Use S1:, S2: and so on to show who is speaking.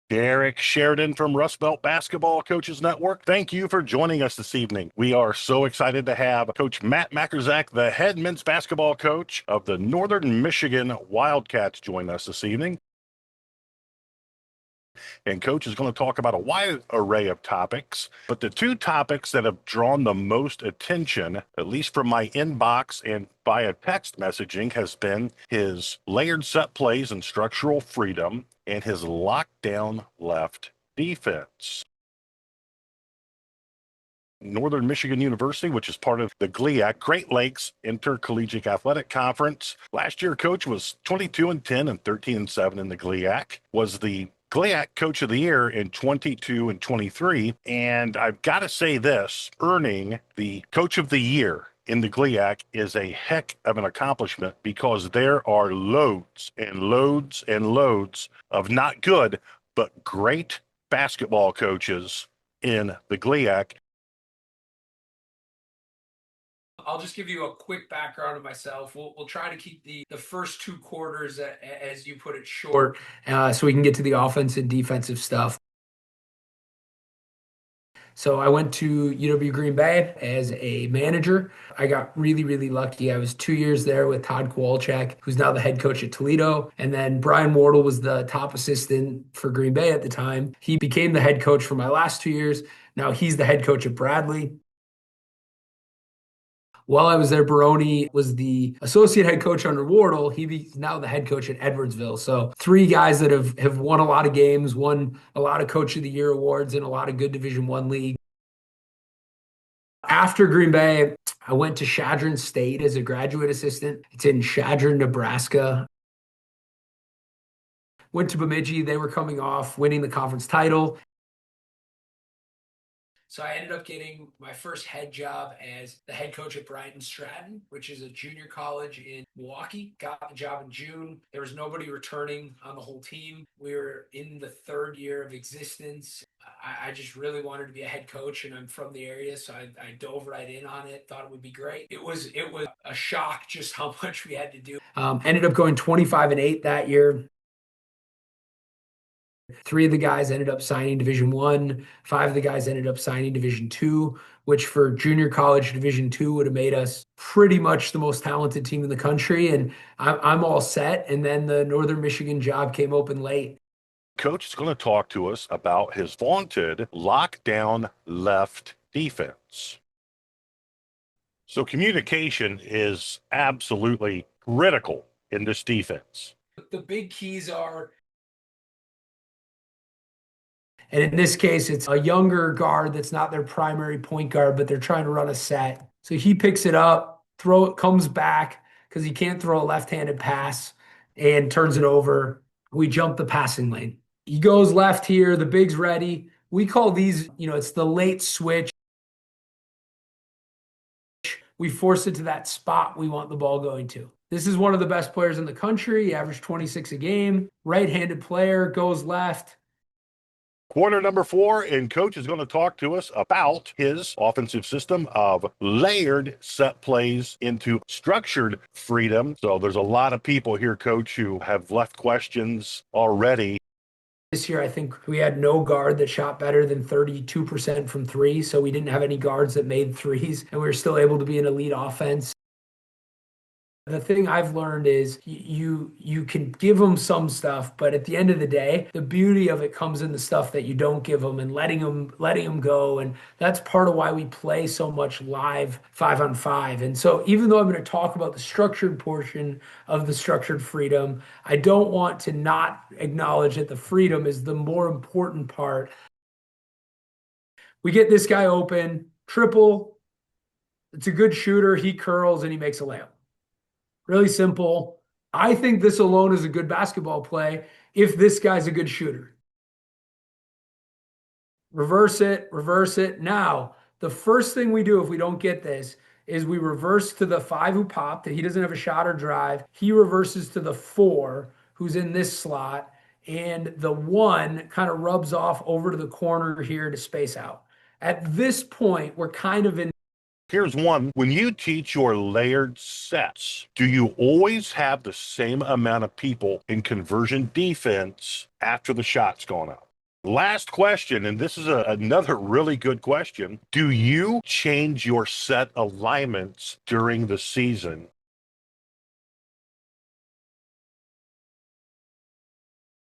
S1: Derek Sheridan from Rust Belt Basketball Coaches Network. Thank you for joining us this evening. We are so excited to have Coach Matt Majkrzak, the head men's basketball coach of the Northern Michigan Wildcats, join us this evening. And Coach is going to talk about a wide array of topics, but the two topics that have drawn the most attention, at least from my inbox and via text messaging, has been his layered set plays and structural freedom and his lockdown left defense. Northern Michigan University, which is part of the GLIAC, Great Lakes Intercollegiate Athletic Conference. Last year, Coach was 22-10 and 13-7 in the GLIAC, was the GLIAC Coach-of-the-Year in 22 and 23. And I've got to say this, earning the Coach of the Year in the GLIAC is a heck of an accomplishment because there are loads and loads and loads of not good, but great basketball coaches in the GLIAC.
S2: I'll just give you a quick background of myself. We'll try to keep the first two quarters, as you put it, short, so we can get to the offense and defensive stuff. So I went to UW Green Bay as a manager. I got really, really lucky. I was 2 years there with Todd Kowalczyk, who's now the head coach at Toledo. And then Brian Wardle was the top assistant for Green Bay at the time. He became the head coach for my last 2 years. Now he's the head coach at Bradley. While I was there, Baroni was the associate head coach under Wardle. He's now the head coach at Edwardsville. So three guys that have won a lot of games, won a lot of Coach of the Year awards in a lot of good Division I league. After Green Bay, I went to Chadron State as a graduate assistant. It's in Chadron, Nebraska. Went to Bemidji. They were coming off winning the conference title. So I ended up getting my first head job as the head coach at Bryant Stratton, which is a junior college in Milwaukee. Got the job in June. There was nobody returning on the whole team. We were in the third year of existence. I just really wanted to be a head coach, and I'm from the area, so I dove right in on it. Thought it would be great. It was a shock just how much we had to do. Ended up going 25-8 that year. 3 of the guys ended up signing Division I. 5 of the guys ended up signing Division II, which for junior college Division II would have made us pretty much the most talented team in the country. And I'm all set. And then the Northern Michigan job came open late.
S1: Coach is going to talk to us about his vaunted lockdown left defense. So communication is absolutely critical in this defense.
S2: The big keys are, and in this case, it's a younger guard that's not their primary point guard, but they're trying to run a set. So he picks it up, comes back because he can't throw a left-handed pass and turns it over. We jump the passing lane. He goes left here. The big's ready. We call these, it's the late switch. We force it to that spot we want the ball going to. This is one of the best players in the country. He averaged 26 a game. Right-handed player, goes left.
S1: Quarter number 4, and Coach is going to talk to us about his offensive system of layered set plays into structured freedom. So there's a lot of people here, Coach, who have left questions already.
S2: This year, I think we had no guard that shot better than 32% from 3, so we didn't have any guards that made threes, and we were still able to be an elite offense. The thing I've learned is you can give them some stuff, but at the end of the day, the beauty of it comes in the stuff that you don't give them and letting them go. And that's part of why we play so much live 5-on-5. And so even though I'm going to talk about the structured portion of the structured freedom, I don't want to not acknowledge that the freedom is the more important part. We get this guy open, triple. It's a good shooter. He curls and he makes a layup. Really simple. I think this alone is a good basketball play if this guy's a good shooter. Reverse it. Now, the first thing we do if we don't get this is we reverse to the 5 who popped, that he doesn't have a shot or drive. He reverses to the 4 who's in this slot, and the 1 kind of rubs off over to the corner here to space out. At this point, we're kind of in.
S1: Here's one. When you teach your layered sets, do you always have the same amount of people in conversion defense after the shot's gone up? Last question, and this is another really good question. Do you change your set alignments during the season?